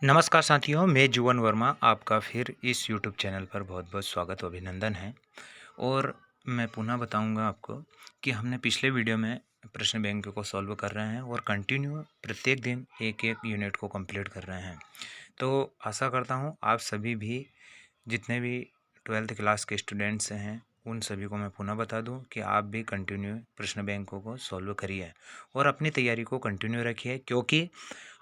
नमस्कार साथियों, मैं जुवन वर्मा आपका फिर इस यूट्यूब चैनल पर बहुत बहुत स्वागत और अभिनंदन है। और मैं पुनः बताऊंगा आपको कि हमने पिछले वीडियो में प्रश्न बैंक को सॉल्व कर रहे हैं और कंटिन्यू प्रत्येक दिन एक एक यूनिट को कंप्लीट कर रहे हैं। तो आशा करता हूं आप सभी भी, जितने भी 12th क्लास के स्टूडेंट्स हैं, उन सभी को मैं पुनः बता दूं कि आप भी कंटिन्यू प्रश्न बैंकों को सॉल्व करिए और अपनी तैयारी को कंटिन्यू रखिए, क्योंकि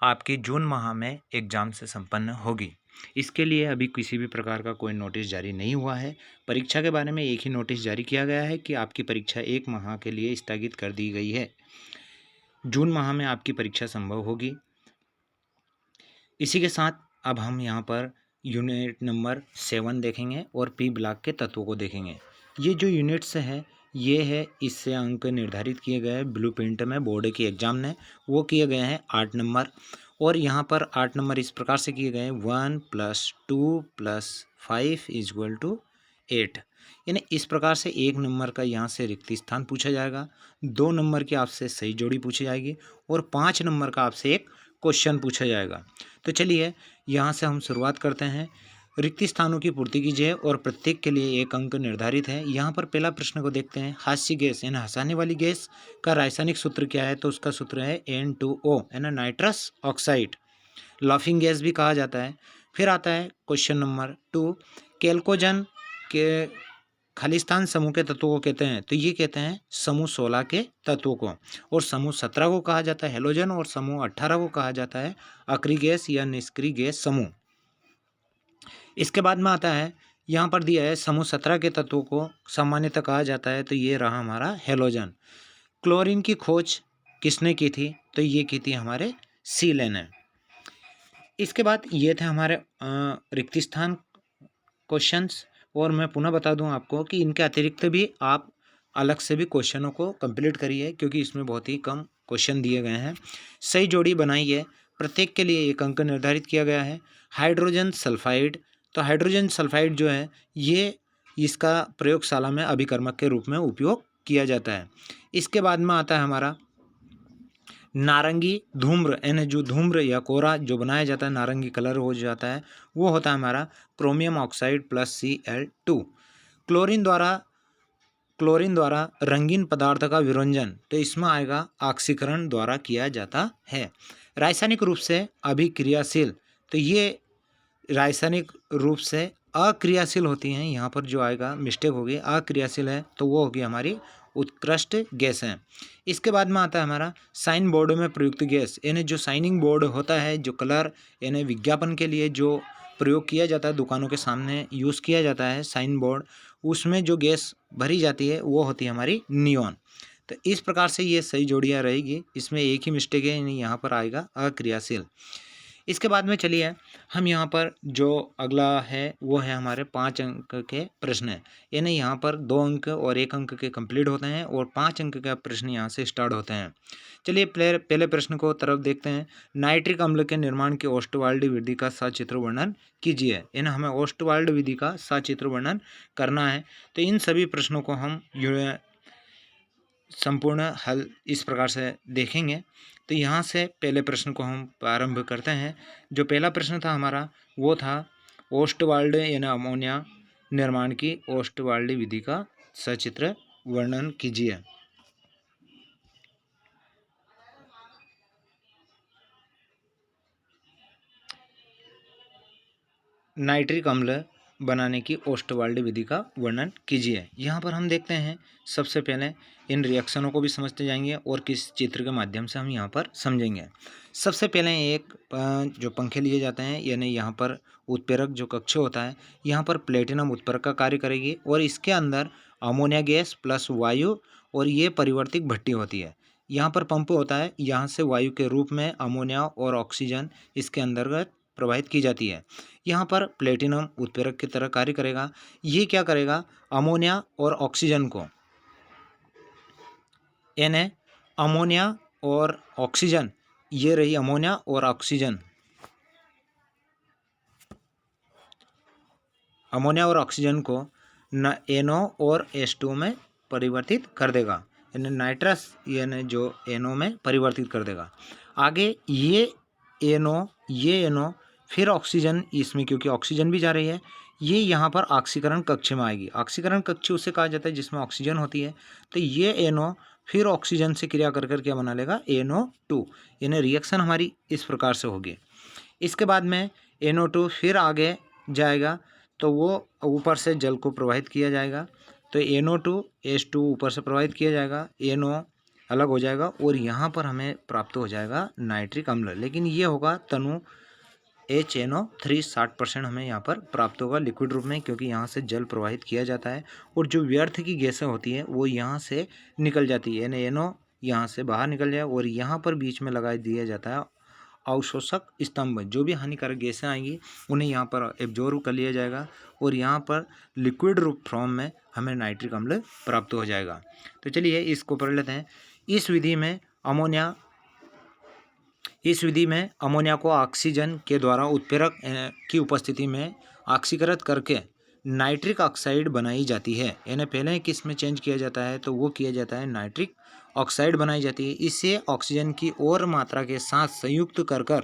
आपकी जून माह में एग्ज़ाम से संपन्न होगी। इसके लिए अभी किसी भी प्रकार का कोई नोटिस जारी नहीं हुआ है। परीक्षा के बारे में एक ही नोटिस जारी किया गया है कि आपकी परीक्षा 1 माह के लिए स्थगित कर दी गई है। जून माह में आपकी परीक्षा संभव होगी। इसी के साथ अब हम यहाँ पर यूनिट नंबर 7 देखेंगे और पी ब्लॉक के तत्वों को देखेंगे। ये जो यूनिट्स है, ये है, इससे अंक निर्धारित किए गए हैं ब्लूप्रिंट में बोर्ड के एग्जाम ने। वो किए गए हैं 8 नंबर, और यहाँ पर 8 नंबर इस प्रकार से किए गए हैं 1 + 2 + 5 = 8। यानी इस प्रकार से 1 नंबर का यहाँ से रिक्त स्थान पूछा जाएगा, 2 नंबर की आपसे सही जोड़ी पूछी जाएगी और 5 नंबर का आपसे एक क्वेश्चन पूछा जाएगा। तो चलिए यहाँ से हम शुरुआत करते हैं। रिक्त स्थानों की पूर्ति कीजिए और प्रत्येक के लिए एक अंक निर्धारित है। यहाँ पर पहला प्रश्न को देखते हैं। हास्य गैस यानी हंसाने वाली गैस का रासायनिक सूत्र क्या है? तो उसका सूत्र है N2O यानी नाइट्रस ऑक्साइड। लाफिंग गैस भी कहा जाता है। फिर आता है क्वेश्चन नंबर 2, कैल्कोजन के खालिस्तान समूह के तत्वों को कहते हैं? तो ये कहते हैं समूह 16 के तत्वों को, और समूह 17 को कहा जाता है हेलोजन, और समूह 18 को कहा जाता है अक्रिय गैस या निष्क्रिय गैस समूह। इसके बाद में आता है, यहाँ पर दिया है समूह 17 के तत्वों को सामान्यतः कहा जाता है, तो ये रहा हमारा हेलोजन। क्लोरीन की खोज किसने की थी? तो ये की थी हमारे सीले ने। इसके बाद ये थे हमारे रिक्त स्थान क्वेश्चंस, और मैं पुनः बता दूं आपको कि इनके अतिरिक्त भी आप अलग से भी क्वेश्चनों को कंप्लीट करिए, क्योंकि इसमें बहुत ही कम क्वेश्चन दिए गए हैं। सही जोड़ी बनाइए, प्रत्येक के लिए एक अंक निर्धारित किया गया है। हाइड्रोजन सल्फाइड, तो हाइड्रोजन सल्फाइड जो है, ये इसका प्रयोगशाला में अभिकर्मक के रूप में उपयोग किया जाता है। इसके बाद में आता है हमारा नारंगी धूम्र, यानी जो धूम्र या कोरा जो बनाया जाता है, नारंगी कलर हो जाता है, वो होता है हमारा क्रोमियम ऑक्साइड + Cl2। क्लोरीन द्वारा रंगीन पदार्थ का विरंजन, तो इसमें आएगा ऑक्सीकरण द्वारा किया जाता है। रासायनिक रूप से अभिक्रियाशील, तो ये रासायनिक रूप से अक्रियाशील होती हैं। यहाँ पर जो आएगा मिस्टेक होगी, अक्रियाशील है तो वो होगी हमारी उत्कृष्ट गैस है। इसके बाद में आता है हमारा साइन बोर्ड में प्रयुक्त गैस, यानी जो साइनिंग बोर्ड होता है, जो कलर यानी विज्ञापन के लिए जो प्रयोग किया जाता है, दुकानों के सामने यूज़ किया जाता है साइन बोर्ड, उसमें जो गैस भरी जाती है वो होती है हमारी नियॉन। तो इस प्रकार से ये सही जोड़ियाँ रहेगी। इसमें एक ही मिस्टेक है, यानी यहाँ पर आएगा अक्रियाशील। इसके बाद में चलिए हम यहाँ पर जो अगला है वो है हमारे 5 अंक के प्रश्न है, यानी यहाँ पर 2 अंक और 1 अंक के कंप्लीट होते हैं और 5 अंक का प्रश्न यहाँ से स्टार्ट होते हैं। चलिए पहले प्रश्न को तरफ देखते हैं। नाइट्रिक अम्ल के निर्माण की ओस्टवाल्ड विधि का सचित्र वर्णन कीजिए, यानी हमें ओस्टवाल्ड विधि का सचित्र वर्णन करना है। तो इन सभी प्रश्नों को हम संपूर्ण हल इस प्रकार से देखेंगे। तो यहाँ से पहले प्रश्न को हम प्रारंभ करते हैं। जो पहला प्रश्न था हमारा, वो था ओस्टवाल्ड यानी अमोनिया निर्माण की ओस्टवाल्ड विधि का सचित्र वर्णन कीजिए। नाइट्रिक अम्ल बनाने की ओस्टवाल्ड विधि का वर्णन कीजिए। यहाँ पर हम देखते हैं, सबसे पहले इन रिएक्शनों को भी समझते जाएंगे और किस चित्र के माध्यम से हम यहाँ पर समझेंगे। सबसे पहले एक जो पंखे लिए जाते हैं, यानी यहाँ पर उत्प्रेरक जो कक्ष होता है, यहाँ पर प्लेटिनम उत्प्रेरक का कार्य करेगी और इसके अंदर अमोनिया गैस प्लस वायु, और ये परिवर्तित भट्टी होती है। यहाँ पर पंप होता है, यहाँ से वायु के रूप में अमोनिया और ऑक्सीजन इसके अंतर्गत प्रवाहित की जाती है। यहाँ पर प्लेटिनम उत्प्रेरक की तरह कार्य करेगा। ये क्या करेगा? अमोनिया और ऑक्सीजन को, यानी अमोनिया और ऑक्सीजन, ये रही अमोनिया और ऑक्सीजन, अमोनिया और ऑक्सीजन को NO और H2 में परिवर्तित कर देगा, यानी नाइट्रस यानी जो NO में परिवर्तित कर देगा। आगे ये NO फिर ऑक्सीजन इसमें, क्योंकि ऑक्सीजन भी जा रही है, ये यहाँ पर ऑक्सीकरण कक्ष में आएगी। ऑक्सीकरण कक्ष उसे कहा जाता है जिसमें ऑक्सीजन होती है। तो ये NO फिर ऑक्सीजन से क्रिया कर कर क्या बना लेगा, NO2। यानी रिएक्शन हमारी इस प्रकार से होगी। इसके बाद में NO2 फिर आगे जाएगा तो वो ऊपर से जल को प्रवाहित किया जाएगा। तो NO2 H2 ऊपर से प्रवाहित किया जाएगा, NO अलग हो जाएगा और यहाँ पर हमें प्राप्त हो जाएगा नाइट्रिक अम्ल। लेकिन ये होगा तनु HNO3 60% हमें यहाँ पर प्राप्त होगा लिक्विड रूप में, क्योंकि यहाँ से जल प्रवाहित किया जाता है और जो व्यर्थ की गैसें होती हैं वो यहाँ से निकल जाती है। यानी NO यहाँ से बाहर निकल जाए और यहाँ पर बीच में लगा दिया जाता है अवशोषक स्तंभ। जो भी हानिकारक गैसें आएंगी उन्हें यहाँ पर एब्जॉर्ब कर लिया जाएगा और यहाँ पर लिक्विड रूप फॉर्म में हमें नाइट्रिक अम्ल प्राप्त हो जाएगा। तो चलिए इसको पढ़ लेते हैं। इस विधि में अमोनिया को ऑक्सीजन के द्वारा उत्प्रेरक की उपस्थिति में ऑक्सीकृत करके नाइट्रिक ऑक्साइड बनाई जाती है। यानी पहले किस में चेंज किया जाता है, तो वो किया जाता है नाइट्रिक ऑक्साइड बनाई जाती है। इसे ऑक्सीजन की और मात्रा के साथ संयुक्त कर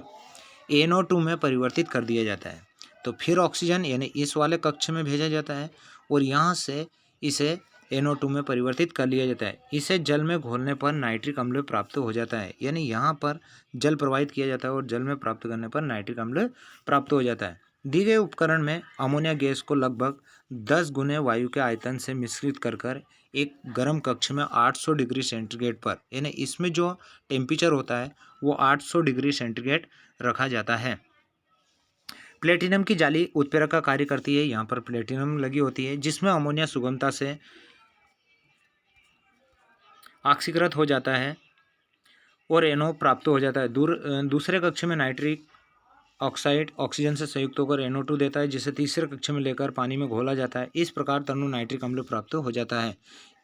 NO2 में परिवर्तित कर दिया जाता है। तो फिर ऑक्सीजन यानी इस वाले कक्ष में भेजा जाता है और यहाँ से इसे NO2 में परिवर्तित कर लिया जाता है। इसे जल में घोलने पर नाइट्रिक अम्ल प्राप्त हो जाता है। यानी यहाँ पर जल प्रवाहित किया जाता है और जल में प्राप्त करने पर नाइट्रिक अम्ल प्राप्त हो जाता है। दी गए उपकरण में अमोनिया गैस को लगभग 10 गुने वायु के आयतन से मिश्रित कर एक गर्म कक्ष में 800 डिग्री सेंटीग्रेड पर, यानी इसमें जो टेम्परेचर होता है वो 800 डिग्री सेंटीग्रेड रखा जाता है। प्लेटिनम की जाली उत्प्रेरक का कार्य करती है। यहाँ पर प्लेटिनम लगी होती है जिसमें अमोनिया सुगमता से ऑक्सीकृत हो जाता है और NO प्राप्त हो जाता है। दूसरे कक्ष में नाइट्रिक ऑक्साइड ऑक्सीजन से संयुक्त होकर NO2 देता है, जिसे तीसरे कक्ष में लेकर पानी में घोला जाता है। इस प्रकार तनु नाइट्रिक अम्ल प्राप्त हो जाता है।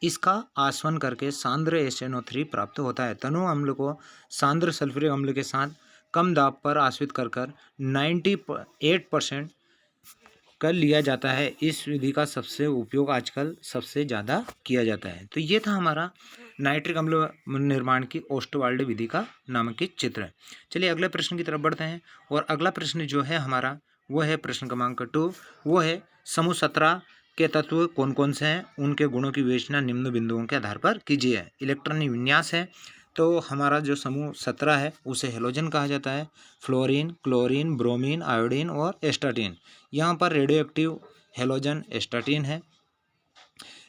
इसका आसवन करके सांद्र HNO3 प्राप्त होता है। तनु अम्ल को सांद्र सल्फ्यूरिक अम्ल के साथ कम दाब पर आश्रित कर 98% कर लिया जाता है। इस विधि का सबसे उपयोग आजकल सबसे ज़्यादा किया जाता है। तो ये था हमारा नाइट्रिक अम्ल निर्माण की ओस्टवाल्ड विधि का नामांकित चित्र। चलिए अगले प्रश्न की तरफ बढ़ते हैं और अगला प्रश्न जो है हमारा वो है प्रश्न क्रमांक 2। वो है समूह 17 के तत्व कौन कौन से हैं, उनके गुणों की विवेचना निम्न बिंदुओं के आधार पर कीजिए। इलेक्ट्रॉनिक विन्यास है, तो हमारा जो समूह 17 है उसे हेलोजन कहा जाता है। फ्लोरीन, क्लोरीन, ब्रोमीन, आयोडीन और एस्टाटीन। यहाँ पर रेडियो एक्टिव हेलोजन एस्टाटीन है।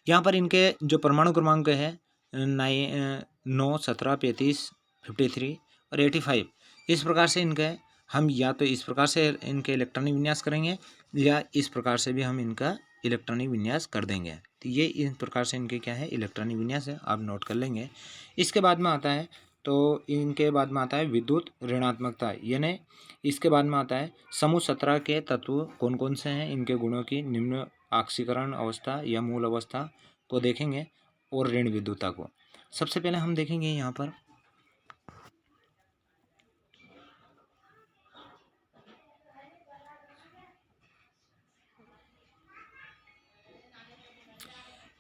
यहाँ पर इनके जो परमाणु क्रमांक है 9, 17, 35, 53 और 85। इस प्रकार से इनके हम या तो इस प्रकार से इनके इलेक्ट्रॉनिक विन्यास करेंगे या इस प्रकार से भी हम इनका इलेक्ट्रॉनिक विन्यास कर देंगे। तो ये इस प्रकार से इनके क्या है इलेक्ट्रॉनिक विन्यास है, आप नोट कर लेंगे। इसके बाद में आता है तो इनके बाद में आता है विद्युत ऋणात्मकता, यानी इसके बाद में आता है समूह 17 के तत्व कौन कौन से हैं, इनके गुणों की निम्न ऑक्सीकरण अवस्था या मूल अवस्था को देखेंगे और ऋण विद्युता को। सबसे पहले हम देखेंगे यहाँ पर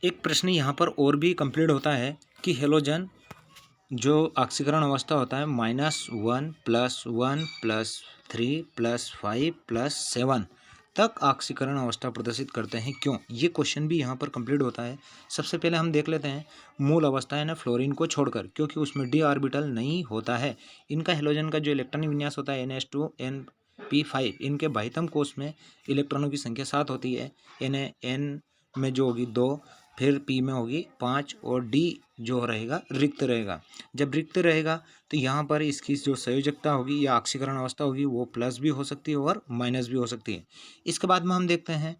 एक प्रश्न यहाँ पर और भी कंप्लीट होता है कि हेलोजन जो ऑक्सीकरण अवस्था होता है -1 +1 +3 +5 +7 तक ऑक्सीकरण अवस्था प्रदर्शित करते हैं, क्यों? ये क्वेश्चन भी यहाँ पर कंप्लीट होता है। सबसे पहले हम देख लेते हैं मूल अवस्था है ना फ्लोरीन को छोड़कर, क्योंकि उसमें d ऑर्बिटल नहीं होता है। इनका हेलोजन का जो इलेक्ट्रॉनिक विन्यास होता है NH2 NP5। इनके बाह्यतम कोष में इलेक्ट्रॉनों की संख्या 7 होती है। N में जो होगी 2, फिर P में होगी 5 और D जो रहेगा रिक्त रहेगा। जब रिक्त रहेगा तो यहाँ पर इसकी जो संयोजकता होगी या ऑक्सीकरण अवस्था होगी वो प्लस भी हो सकती है और माइनस भी हो सकती है। इसके बाद में हम देखते हैं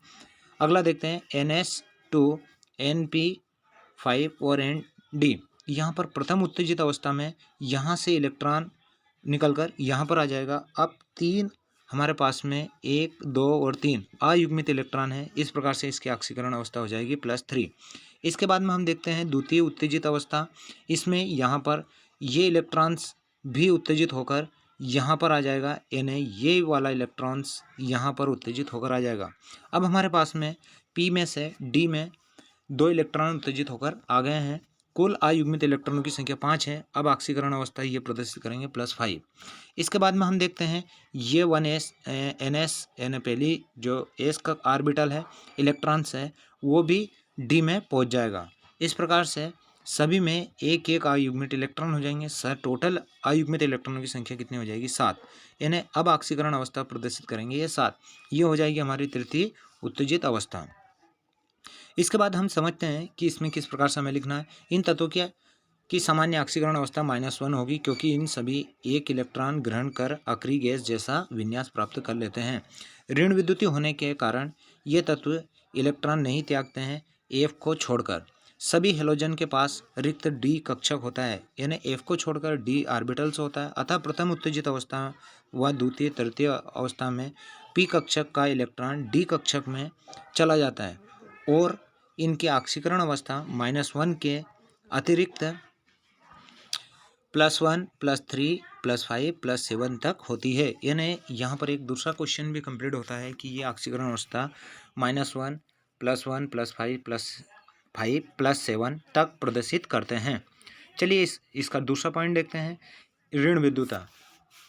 अगला देखते हैं NS2 NP5 और ND। यहाँ पर प्रथम उत्तेजित अवस्था में यहाँ से इलेक्ट्रॉन निकलकर यहाँ पर आ जाएगा। अब 3 हमारे पास में 1, 2 और 3 अयुग्मित इलेक्ट्रॉन है। इस प्रकार से इसकी ऑक्सीकरण अवस्था हो जाएगी +3। इसके बाद में हम देखते हैं द्वितीय उत्तेजित अवस्था। इसमें यहाँ पर ये इलेक्ट्रॉन्स भी उत्तेजित होकर यहाँ पर आ जाएगा, यानी ये वाला इलेक्ट्रॉन्स यहाँ पर उत्तेजित होकर आ जाएगा। अब हमारे पास में P में से D में 2 इलेक्ट्रॉन उत्तेजित होकर आ गए हैं। कुल अयुग्मित इलेक्ट्रॉनों की संख्या 5 है। अब ऑक्सीकरण अवस्था ये प्रदर्शित करेंगे +5। इसके बाद में हम देखते हैं ये 1s ns यानी पहली जो s का ऑर्बिटल है इलेक्ट्रॉन्स है वो भी d में पहुंच जाएगा। इस प्रकार से सभी में एक एक अयुग्मित इलेक्ट्रॉन हो जाएंगे। सर टोटल अयुग्मित इलेक्ट्रॉनों की संख्या कितनी हो जाएगी? 7। यानी अब ऑक्सीकरण अवस्था प्रदर्शित करेंगे ये 7। ये हो जाएगी हमारी तृतीय उत्तेजित अवस्था। इसके बाद हम समझते हैं कि इसमें किस प्रकार से हमें लिखना है। इन तत्वों की सामान्य ऑक्सीकरण अवस्था -1 होगी क्योंकि इन सभी एक इलेक्ट्रॉन ग्रहण कर अक्रिय गैस जैसा विन्यास प्राप्त कर लेते हैं। ऋण विद्युतीय होने के कारण ये तत्व इलेक्ट्रॉन नहीं त्यागते हैं एफ को छोड़कर। सभी हेलोजन के पास रिक्त डी कक्षक होता है यानी एफ को छोड़कर डी ऑर्बिटल्स होता है। अतः प्रथम उत्तेजित अवस्था व द्वितीय तृतीय अवस्था में पी कक्षक का इलेक्ट्रॉन डी कक्षक में चला जाता है और इनकी ऑक्सीकरण अवस्था -1 के अतिरिक्त +1 +3 +5 +7 तक होती है। यानी यहाँ पर एक दूसरा क्वेश्चन भी कंप्लीट होता है कि ये ऑक्सीकरण अवस्था -1 +1 +5 +7 तक प्रदर्शित करते हैं। चलिए इसका दूसरा पॉइंट देखते हैं। ऋण विद्युता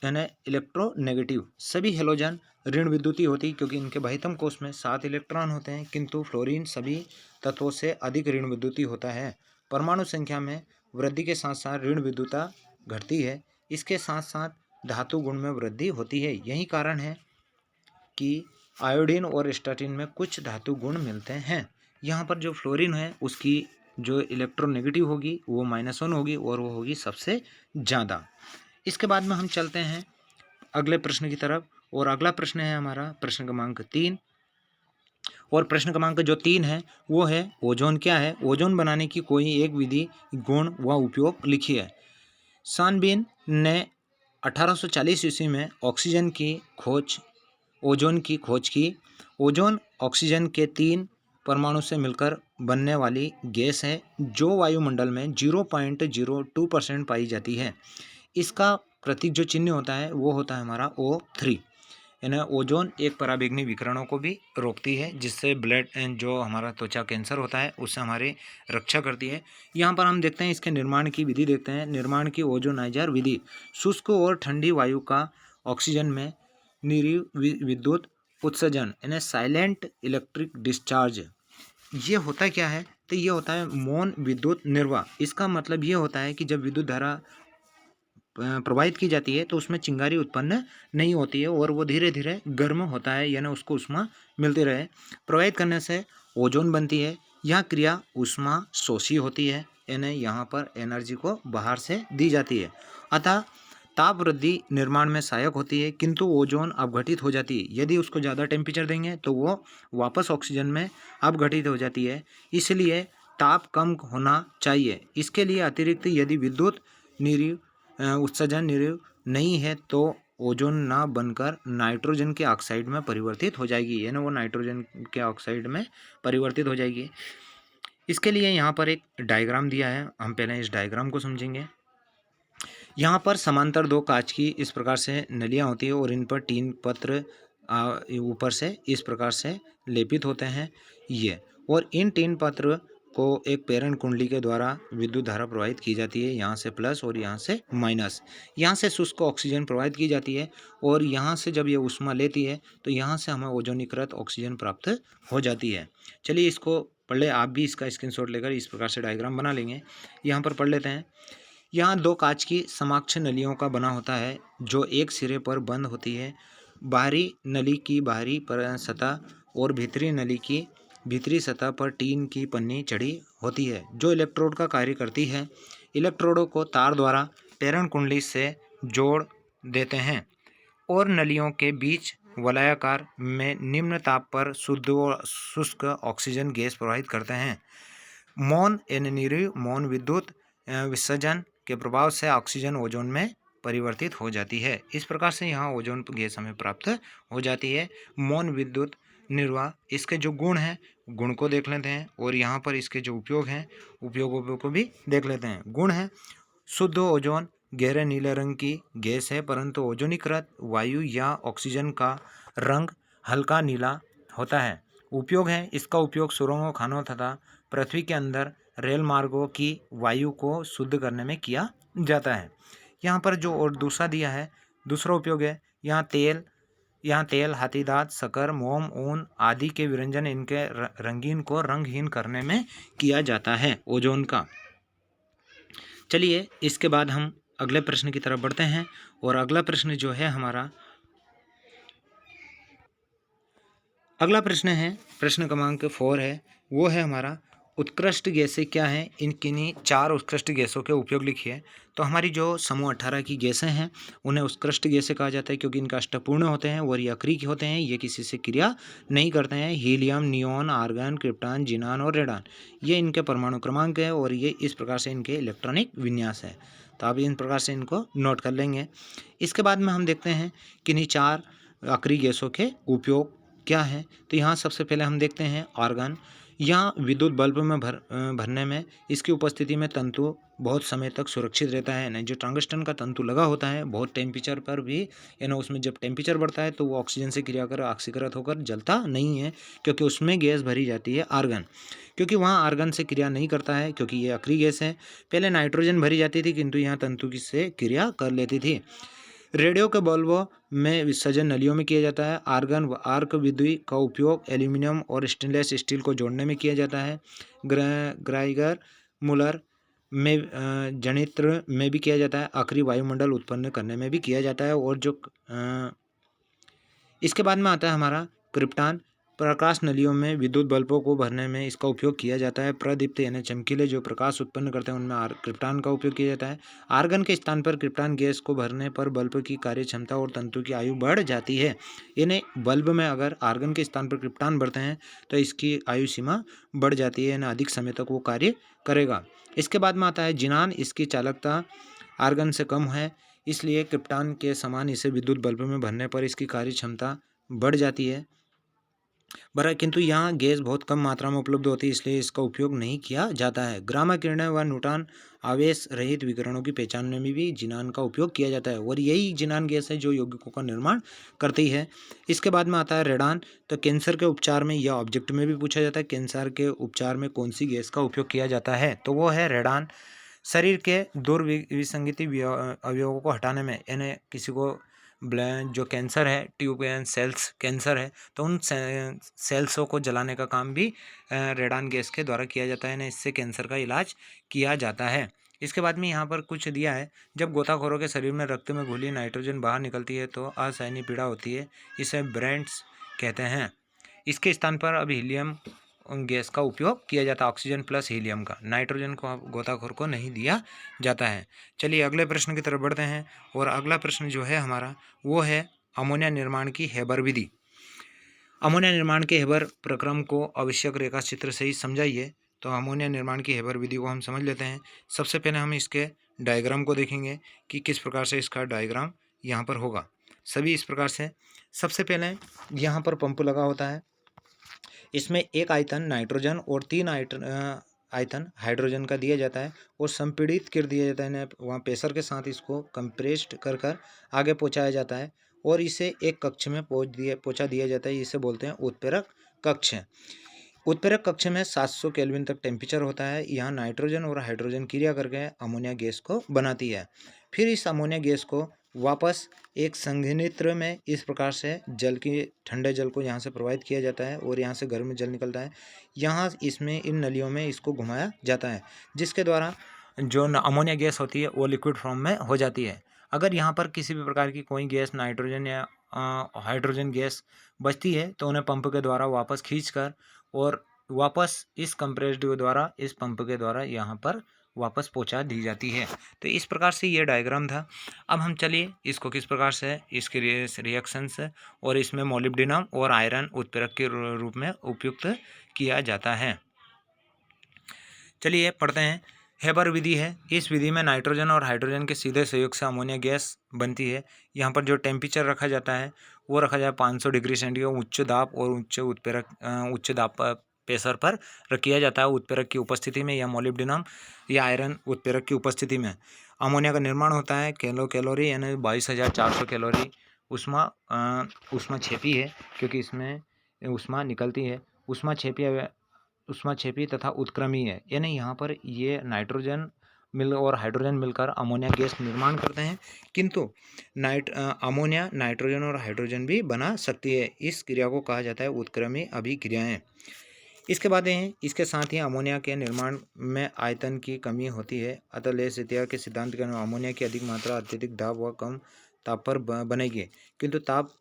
यानी इलेक्ट्रोनेगेटिव। सभी हेलोजन ऋण विद्युतीय होती क्योंकि इनके बाह्यतम कोश में 7 इलेक्ट्रॉन होते हैं, किंतु फ्लोरीन सभी तत्वों से अधिक ऋण विद्युतीय होता है। परमाणु संख्या में वृद्धि के साथ साथ ऋण विद्युता घटती है। इसके साथ साथ धातु गुण में वृद्धि होती है। यही कारण है कि आयोडीन और स्टार्टिन में कुछ धातु गुण मिलते हैं। यहाँ पर जो फ्लोरीन है उसकी जो इलेक्ट्रोनेगेटिव होगी वो -1 होगी और वो होगी सबसे ज़्यादा। इसके बाद में हम चलते हैं अगले प्रश्न की तरफ और अगला प्रश्न है हमारा प्रश्न क्रमांक 3 और प्रश्न क्रमांक जो 3 है वो है ओजोन क्या है। ओजोन बनाने की कोई एक विधि, गुण व उपयोग लिखिए। सानबीन ने 1840 ईस्वी में ऑक्सीजन की खोज ओजोन की खोज की। ओजोन ऑक्सीजन के 3 परमाणु से मिलकर बनने वाली गैस है जो वायुमंडल में 0.02% पाई जाती है। इसका प्रतीक जो चिन्ह होता है वो होता है हमारा O3। यानी ओजोन एक पराबैंगनी विकिरणों को भी रोकती है जिससे ब्लड एंड जो हमारा त्वचा कैंसर होता है उससे हमारी रक्षा करती है। यहाँ पर हम देखते हैं इसके निर्माण की विधि देखते हैं। निर्माण की ओजोनाइजर विधि। शुष्क और ठंडी वायु का ऑक्सीजन में निरीव विद्युत उत्सर्जन यानी साइलेंट इलेक्ट्रिक डिस्चार्ज। ये होता क्या है? तो ये होता है मौन विद्युत निर्वाह। इसका मतलब ये होता है कि जब विद्युत धारा प्रवाहित की जाती है तो उसमें चिंगारी उत्पन्न नहीं होती है और वो धीरे धीरे गर्म होता है यानी उसको ऊष्मा मिलती रहे। प्रवाहित करने से ओजोन बनती है। यह क्रिया ऊष्मा शोषी होती है यानी यहाँ पर एनर्जी को बाहर से दी जाती है। अतः ताप वृद्धि निर्माण में सहायक होती है किंतु ओजोन अपघटित हो जाती है। यदि उसको ज़्यादा टेम्परेचर देंगे तो वो वापस ऑक्सीजन में अपघटित हो जाती है। इसलिए ताप कम होना चाहिए। इसके लिए अतिरिक्त यदि विद्युत निरीव उत्सर्जन निरीव नहीं है तो ओजोन ना बनकर नाइट्रोजन के ऑक्साइड में परिवर्तित हो जाएगी यानी वो नाइट्रोजन के ऑक्साइड में परिवर्तित हो जाएगी। इसके लिए यहाँ पर एक डायग्राम दिया है। हम पहले इस डायग्राम को समझेंगे। यहाँ पर समांतर 2 कांच की इस प्रकार से नलियाँ होती है और इन पर टीन पत्र ऊपर से इस प्रकार से लेपित होते हैं ये, और इन टीन पत्र को एक प्रेरण कुंडली के द्वारा विद्युत धारा प्रवाहित की जाती है। यहाँ से प्लस और यहाँ से माइनस। यहाँ से शुष्क ऑक्सीजन प्रवाहित की जाती है और यहाँ से जब ये ऊष्मा लेती है तो यहाँ से हमें ओजोनीकृत ऑक्सीजन प्राप्त हो जाती है। चलिए इसको पढ़ ले। आप भी इसका स्क्रीनशॉट लेकर इस प्रकार से डायग्राम बना लेंगे। यहाँ पर पढ़ लेते हैं। यहाँ 2 कांच की समाक्ष नलियों का बना होता है जो एक सिरे पर बंद होती है। बाहरी नली की बाहरी सतह और भीतरी नली की भीतरी सतह पर टीन की पन्नी चढ़ी होती है जो इलेक्ट्रोड का कार्य करती है। इलेक्ट्रोडों को तार द्वारा प्रेरण कुंडली से जोड़ देते हैं और नलियों के बीच वलयाकार में निम्न ताप पर शुद्ध और शुष्क ऑक्सीजन गैस प्रवाहित करते हैं। मौन यानी निरीव मौन विद्युत विसर्जन के प्रभाव से ऑक्सीजन ओजोन में परिवर्तित हो जाती है। इस प्रकार से यहाँ ओजोन गैस हमें प्राप्त हो जाती है। मौन विद्युत निर्वाह। इसके जो गुण हैं गुण को देख लेते हैं और यहाँ पर इसके जो उपयोग हैं उपयोगों को भी देख लेते हैं। गुण है शुद्ध ओजोन गहरे नीले रंग की गैस है परंतु ओजोनीकृत वायु या ऑक्सीजन का रंग हल्का नीला होता है। उपयोग है इसका उपयोग सुरंगों, खानों तथा पृथ्वी के अंदर रेल मार्गों की वायु को शुद्ध करने में किया जाता है। यहाँ पर जो और दूसरा दिया है, दूसरा उपयोग है, यहाँ तेल, हाथी दांत, शक्कर, मोम, ऊन आदि के विरंजन इनके रंगीन को रंगहीन करने में किया जाता है, ओजोन का। चलिए इसके बाद हम अगले प्रश्न की तरफ बढ़ते हैं। और अगला प्रश्न जो है हमारा, अगला प्रश्न है, प्रश्न क्रमांक 4 है, वो है हमारा उत्कृष्ट गैसें क्या हैं, इन किन्हीं 4 उत्कृष्ट गैसों के उपयोग लिखिए। तो हमारी जो समूह 18 की गैसें हैं उन्हें उत्कृष्ट गैसें कहा जाता है, क्योंकि इनका अष्टपूर्ण होते हैं और ये अक्रिय होते हैं, ये किसी से क्रिया नहीं करते हैं। हीलियम, नियोन, आर्गन, क्रिप्टॉन, जिनान और रेडान, ये इनके परमाणु क्रमांक है और ये इस प्रकार से इनके इलेक्ट्रॉनिक विन्यास है। तो आप इन प्रकार से इनको नोट कर लेंगे। इसके बाद में हम देखते हैं किन्हीं 4 अक्रिय गैसों के उपयोग क्या है। तो यहाँ सबसे पहले हम देखते हैं आर्गन। यहाँ विद्युत बल्ब में भरने में इसकी उपस्थिति में तंतु बहुत समय तक सुरक्षित रहता है। नहीं, जो टंगस्टन का तंतु लगा होता है बहुत टेम्परेचर पर भी, उसमें जब टेम्परेचर बढ़ता है तो वो ऑक्सीजन से क्रिया कर ऑक्सीकृत होकर जलता नहीं है, क्योंकि उसमें गैस भरी जाती है आर्गन। क्योंकि वहाँ आर्गन से क्रिया नहीं करता है, क्योंकि ये अक्रिय गैस है। पहले नाइट्रोजन भरी जाती थी, किंतु यहाँ तंतु से क्रिया कर लेती थी। रेडियो के बल्बों में विसर्जन नलियों में किया जाता है। आर्गन व आर्क विधि का उपयोग एल्यूमिनियम और स्टेनलेस स्टील को जोड़ने में किया जाता है। ग्राइगर मुलर में जनित्र में भी किया जाता है। आखिरी वायुमंडल उत्पन्न करने में भी किया जाता है। और जो इसके बाद में आता है हमारा क्रिप्टॉन। प्रकाश नलियों में विद्युत बल्बों को भरने में इसका उपयोग किया जाता है। प्रदीप्त यानी चमकीले जो प्रकाश उत्पन्न करते हैं उनमें क्रिप्टॉन का उपयोग किया जाता है। आर्गन के स्थान पर क्रिप्टॉन गैस को भरने पर बल्ब की कार्य क्षमता और तंतु की आयु बढ़ जाती है। यानी बल्ब में अगर आर्गन के स्थान पर क्रिप्टॉन भरते हैं तो इसकी आयु सीमा बढ़ जाती है, यानी अधिक समय तक वो कार्य करेगा। इसके बाद में आता है जिनान। इसकी चालकता आर्गन से कम है, इसलिए क्रिप्टॉन के समान इसे विद्युत बल्ब में भरने पर इसकी कार्य क्षमता बढ़ जाती है। किंतु यहाँ गैस बहुत कम मात्रा में उपलब्ध होती है, इसलिए इसका उपयोग नहीं किया जाता है। गामा किरणें व न्यूट्रॉन आवेश रहित विकिरणों की पहचानने में भी जिनान का उपयोग किया जाता है, और यही जिनान गैस है जो यौगिकों का निर्माण करती है। इसके बाद में आता है रेडान। तो कैंसर के उपचार में यह ऑब्जेक्ट में भी पूछा जाता है, कैंसर के उपचार में कौन सी गैस का उपयोग किया जाता है, तो वो है रेडान। शरीर के दुर्विसंगति अवयवों को हटाने में, यानी किसी को जो कैंसर है, ट्यूब सेल्स कैंसर है, तो उन सेल्सों को जलाने का काम भी रेडान गैस के द्वारा किया जाता है ना, इससे कैंसर का इलाज किया जाता है। इसके बाद में यहाँ पर कुछ दिया है, जब गोताखोरों के शरीर में रक्त में घुली नाइट्रोजन बाहर निकलती है तो असहनीय पीड़ा होती है, इसे ब्रेंड्स कहते हैं। इसके स्थान पर अब हीलियम गैस का उपयोग किया जाता है, ऑक्सीजन प्लस हीलियम का। नाइट्रोजन को गोताखोर को नहीं दिया जाता है। चलिए अगले प्रश्न की तरफ बढ़ते हैं। और अगला प्रश्न जो है हमारा वो है अमोनिया निर्माण की हेबर विधि। अमोनिया निर्माण के हेबर प्रक्रम को आवश्यक रेखा चित्र से ही समझाइए। तो अमोनिया निर्माण की हेबर विधि को हम समझ लेते हैं। सबसे पहले हम इसके डायग्राम को देखेंगे कि किस प्रकार से इसका डायग्राम यहाँ पर होगा। सभी इस प्रकार से, सबसे पहले यहाँ पर पंप लगा होता है, इसमें एक आयतन नाइट्रोजन और 3 आयतन हाइड्रोजन का दिया जाता है और संपीड़ित कर दिया जाता है। वहाँ प्रेशर के साथ इसको कंप्रेस्ड कर आगे पहुँचाया जाता है और इसे एक कक्ष में पहुँचा दिया जाता है। इसे बोलते हैं उत्प्रेरक कक्ष। उत्प्रेरक कक्ष में 700 केल्विन तक टेम्परेचर होता है। यहाँ नाइट्रोजन और हाइड्रोजन क्रिया करके अमोनिया गैस को बनाती है। फिर इस अमोनिया गैस को वापस एक संघनित्र में इस प्रकार से ठंडे जल को यहाँ से प्रवाहित किया जाता है और यहाँ से गर्म जल निकलता है। यहाँ इसमें इन नलियों में इसको घुमाया जाता है, जिसके द्वारा जो अमोनिया गैस होती है वो लिक्विड फॉर्म में हो जाती है। अगर यहाँ पर किसी भी प्रकार की कोई गैस, नाइट्रोजन या हाइड्रोजन गैस बचती है तो उन्हें पंप के द्वारा वापस खींचकर और वापस इस कंप्रेस्ड द्वारा, इस पंप के द्वारा यहाँ पर वापस पहुँचा दी जाती है। तो इस प्रकार से ये डायग्राम था। अब हम चलिए इसको किस प्रकार से इसके रिएक्शंस और इसमें मोलिब्डेनम और आयरन उत्प्रेरक के रूप में उपयुक्त किया जाता है। चलिए पढ़ते हैं। हेबर विधि है। इस विधि में नाइट्रोजन और हाइड्रोजन के सीधे संयोग से अमोनिया गैस बनती है। यहाँ पर जो टेम्परेचर रखा जाता है वो रखा जाए 500 डिग्री सेंटीग्रेड उच्च दाब और उच्च दाब प्रेशर पर किया जाता है उत्प्रेरक की उपस्थिति में या मोलिब्डेनम या आयरन उत्प्रेरक की उपस्थिति में। अमोनिया का निर्माण होता है कैलोरी यानी 22,400 कैलोरी उष्मा छेपी है, क्योंकि इसमें उष्मा निकलती है। उष्मा छेपी ऊष्माक्षेपी तथा उत्क्रमी है, यानी यहाँ पर ये नाइट्रोजन और हाइड्रोजन मिलकर अमोनिया गैस निर्माण करते हैं, किंतु अमोनिया नाइट्रोजन और हाइड्रोजन भी बना सकती है। इस क्रिया को कहा जाता है उत्क्रमी अभिक्रियाएं। इसके बाद हैं, इसके साथ ही अमोनिया के निर्माण में आयतन की कमी होती है, अतः ले-सिथिया के सिद्धांत के अनुसार अमोनिया की अधिक मात्रा अत्यधिक दाब व कम ताप पर बनेगी, किंतु ताप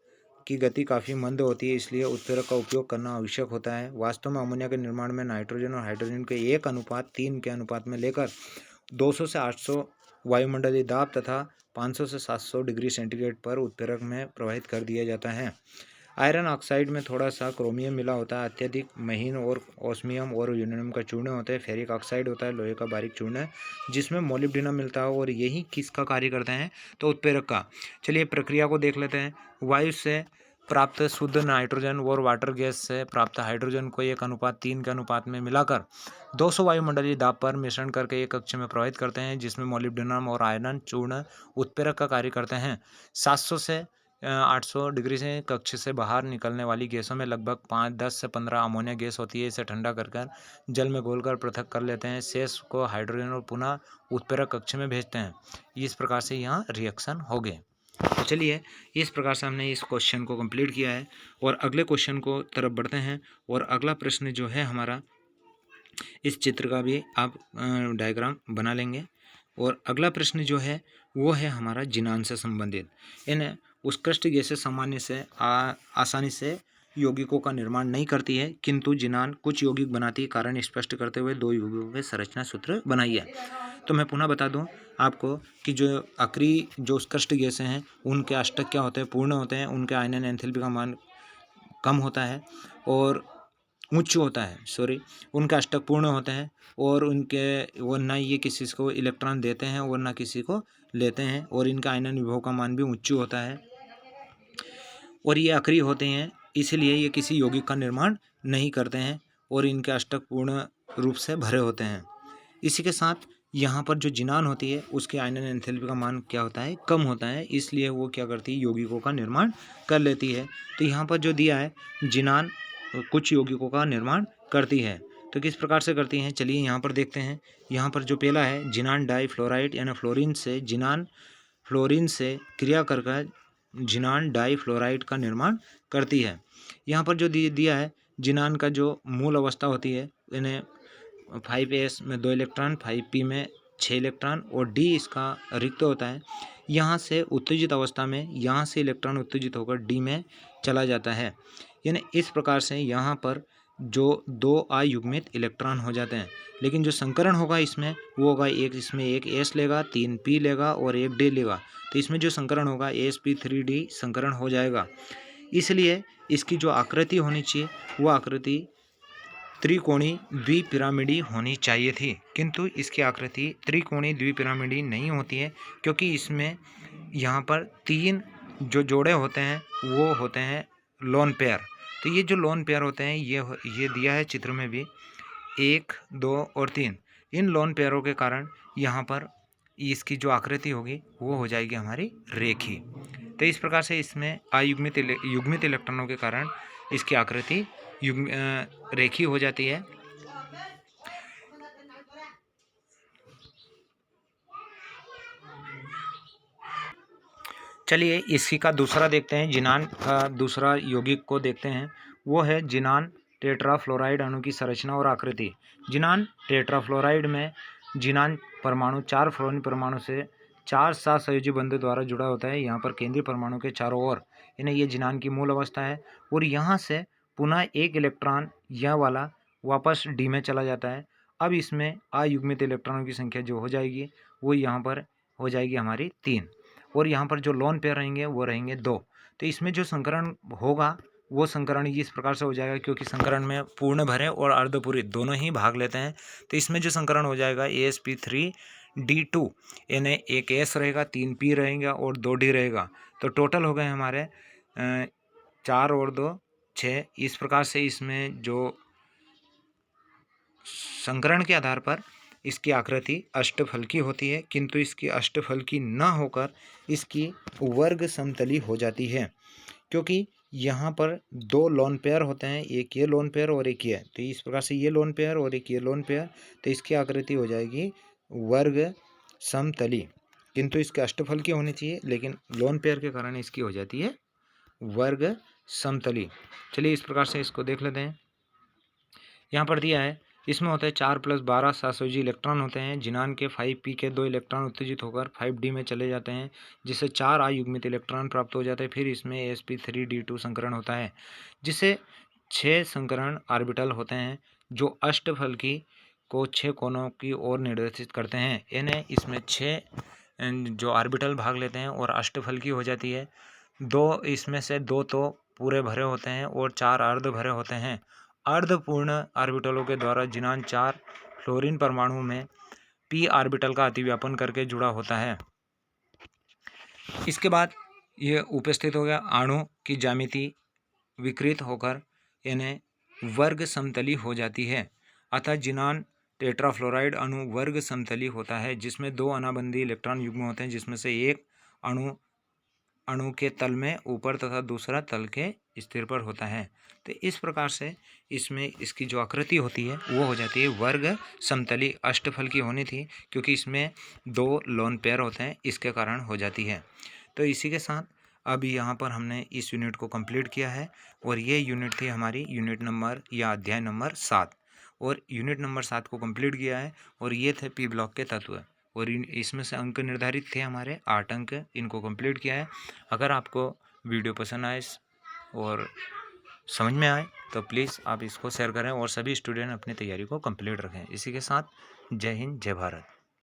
की गति काफ़ी मंद होती है, इसलिए उत्प्रेरक का उपयोग करना आवश्यक होता है। वास्तव में अमोनिया के निर्माण में नाइट्रोजन और हाइड्रोजन के 1:3 के अनुपात में लेकर 200 से 800 वायुमंडलीय दाब तथा 500 से 700 डिग्री सेंटीग्रेड पर उत्प्रेरक में प्रवाहित कर दिया जाता है। आयरन ऑक्साइड में थोड़ा सा क्रोमियम मिला होता है, अत्यधिक महीन और ओस्मियम और यूरेनियम का चूर्ण होता है। फेरिक ऑक्साइड होता है, लोहे का बारीक चूर्ण है जिसमें मोलिब्डेनम मिलता है, और यही किसका कार्य करते हैं, तो उत्प्रेरक का। चलिए प्रक्रिया को देख लेते हैं। वायु से प्राप्त शुद्ध नाइट्रोजन और वाटर गैस से प्राप्त हाइड्रोजन को 1:3 के अनुपात में मिलाकर 200 वायुमंडलीय दाब पर मिश्रण करके एक कक्ष में प्रवाहित करते हैं, जिसमें मोलिब्डेनम और आयरन चूर्ण उत्प्रेरक का कार्य करते हैं। 700 से 800 डिग्री से कक्ष से बाहर निकलने वाली गैसों में लगभग 10 से 15 अमोनिया गैस होती है। इसे ठंडा कर जल में घोलकर पृथक कर लेते हैं, शेष को हाइड्रोजन और पुनः उत्प्रेरक कक्ष में भेजते हैं। इस प्रकार से यहाँ रिएक्शन हो गए। तो चलिए इस प्रकार से हमने इस क्वेश्चन को कंप्लीट किया है, और अगले क्वेश्चन को तरफ बढ़ते हैं। और अगला प्रश्न जो है हमारा, इस चित्र का भी आप डायग्राम बना लेंगे। और अगला प्रश्न जो है वो है हमारा जिनान से संबंधित। इन उत्कृष्ट गैसें सामान्य से आसानी से यौगिकों का निर्माण नहीं करती है, किंतु जिनान कुछ यौगिक बनाती है। कारण स्पष्ट करते हुए 2 यौगिकों के संरचना सूत्र बनाई है। तो मैं पुनः बता दूं आपको कि जो अक्रिय जो उत्कृष्ट गैसें हैं उनके अष्टक क्या होते हैं, पूर्ण होते हैं, उनके आयनन एंथैल्पी का मान कम होता है और उच्च होता है, उनके अष्टक पूर्ण होते हैं, और उनके वो ना ये किसी को इलेक्ट्रॉन देते हैं और ना किसी को लेते हैं, और इनका आयनन विभव का मान भी उच्च होता है, और ये अक्रिय होते हैं, इसलिए ये किसी यौगिक का निर्माण नहीं करते हैं, और इनके अष्टक पूर्ण रूप से भरे होते हैं। इसी के साथ यहाँ पर जो जिनान होती है उसके आयनन एंथैल्पी का मान क्या होता है, कम होता है, इसलिए वो क्या करती है, यौगिकों का निर्माण कर लेती है। तो यहाँ पर जो दिया है, जिनान कुछ यौगिकों का निर्माण करती है, तो किस प्रकार से करती हैं, चलिए यहाँ पर देखते हैं। यहाँ पर जो पहला है जिनान डाइफ्लोराइड, यानी फ्लोरीन से क्रिया कर जिनान डाइफ्लोराइड का निर्माण करती है। यहाँ पर जो दिया है, जिनान का जो मूल अवस्था होती है, इन्हें 5s में 2 इलेक्ट्रॉन, 5p में 6 इलेक्ट्रॉन, और d इसका रिक्त होता है। यहाँ से उत्तेजित अवस्था में यहाँ से इलेक्ट्रॉन उत्तेजित होकर d में चला जाता है, यानी इस प्रकार से यहाँ पर जो 2 अयुग्मित इलेक्ट्रॉन हो जाते हैं। लेकिन जो संकरण होगा इसमें वो होगा, एक इसमें एक s लेगा, 3 p लेगा और एक d लेगा, तो इसमें जो संकरण होगा sp3d संकरण हो जाएगा। इसलिए इसकी जो आकृति होनी चाहिए वो आकृति त्रिकोणीय द्विपिरामिडी होनी चाहिए थी, किंतु इसकी आकृति त्रिकोणीय द्विपिरामिडी नहीं होती है, क्योंकि इसमें यहाँ पर 3 जो जोड़े होते हैं वो होते हैं लोन पेयर। तो ये जो लोन पेयर होते हैं ये दिया है चित्र में भी, 1, 2 और 3। इन लोन पेयरों के कारण यहाँ पर इसकी जो आकृति होगी वो हो जाएगी हमारी रेखी। तो इस प्रकार से इसमें युग्मित इलेक्ट्रॉनों के कारण इसकी आकृति रेखी हो जाती है। चलिए इसी का दूसरा देखते हैं, जिनान का दूसरा यौगिक को देखते हैं। वो है जिनान टेट्राफ्लोराइड अणु की संरचना और आकृति। जिनान टेट्राफ्लोराइड में जिनान परमाणु 4 फ्लोरीन परमाणु से 4 सहसंयोजी बंध द्वारा जुड़ा होता है। यहाँ पर केंद्रीय परमाणु के चारों ओर, यानी ये जिनान की मूल अवस्था है, और यहाँ से पुनः एक इलेक्ट्रॉन यह वाला वापस डी में चला जाता है। अब इसमें अयुग्मित इलेक्ट्रॉनों की संख्या जो हो जाएगी वो यहाँ पर हो जाएगी हमारी 3, और यहाँ पर जो लोन पेयर रहेंगे वो रहेंगे 2। तो इसमें जो संकरण होगा वो संकरण इस प्रकार से हो जाएगा, क्योंकि संकरण में पूर्ण भरे और अर्धपूरी दोनों ही भाग लेते हैं। तो इसमें जो संकरण हो जाएगा AsP3D2, यानी एक S रहेगा, 3 P रहेगा और 2 D रहेगा। तो टोटल हो गए हमारे 4 और 2 6। इस प्रकार से इसमें जो संकरण के आधार पर इसकी आकृति अष्टफलकी होती है, किंतु इसकी अष्टफलकी न होकर इसकी वर्ग समतली हो जाती है, क्योंकि यहाँ पर दो लोन पेयर होते हैं, एक ये लोन पेयर और एक ये। तो इस प्रकार से ये लोन पेयर और एक ये लोन पेयर, तो इसकी आकृति हो जाएगी वर्ग समतली, किंतु इसके अष्टफल की होनी चाहिए, लेकिन लोन पेयर के कारण इसकी हो जाती है वर्ग समतली। चलिए इस प्रकार से इसको देख लेते हैं। यहाँ पर दिया है, इसमें होता है 4 + 12 सहसंयोजी इलेक्ट्रॉन होते हैं। जिनान के 5p के 2 इलेक्ट्रॉन उत्तेजित होकर 5d में चले जाते हैं, जिससे 4 अयुग्मित इलेक्ट्रॉन प्राप्त हो जाते हैं। फिर इसमें sp3d2 संकरण होता है, जिससे 6 संकरण ऑर्बिटल होते हैं, जो अष्टफलकी को 6 कोनों की ओर निर्देशित करते हैं। यानी इसमें 6 जो ऑर्बिटल भाग लेते हैं और अष्टफलकी हो जाती है। दो इसमें से 2 तो पूरे भरे होते हैं और 4 अर्ध भरे होते हैं। अर्धपूर्ण ऑर्बिटलों के द्वारा जिनान 4 फ्लोरीन परमाणु में p ऑर्बिटल का अतिव्यापन करके जुड़ा होता है। इसके बाद ये उपस्थित हो गया, अणु की ज्यामिति विकृत होकर यानी वर्ग समतली हो जाती है। अतः जिनान टेट्राफ्लोराइड अणु वर्ग समतली होता है, जिसमें 2 अनाबंधी इलेक्ट्रॉन युग्म होते हैं, जिसमें से एक अणु के तल में ऊपर तथा दूसरा तल के स्थिर पर होता है। तो इस प्रकार से इसमें इसकी जो आकृति होती है वो हो जाती है वर्ग समतली। अष्टफल की होनी थी, क्योंकि इसमें 2 लोन पेयर होते हैं, इसके कारण हो जाती है। तो इसी के साथ अब यहाँ पर हमने इस यूनिट को कंप्लीट किया है, और ये यूनिट थी हमारी यूनिट नंबर या अध्याय नंबर 7, और यूनिट नंबर 7 को कंप्लीट किया है। और ये थे पी ब्लॉक के तत्व, और इसमें से अंक निर्धारित थे हमारे 8 अंक, इनको कंप्लीट किया है। अगर आपको वीडियो पसंद आए और समझ में आए तो प्लीज़ आप इसको शेयर करें, और सभी स्टूडेंट अपनी तैयारी को कंप्लीट रखें। इसी के साथ जय हिंद, जय भारत।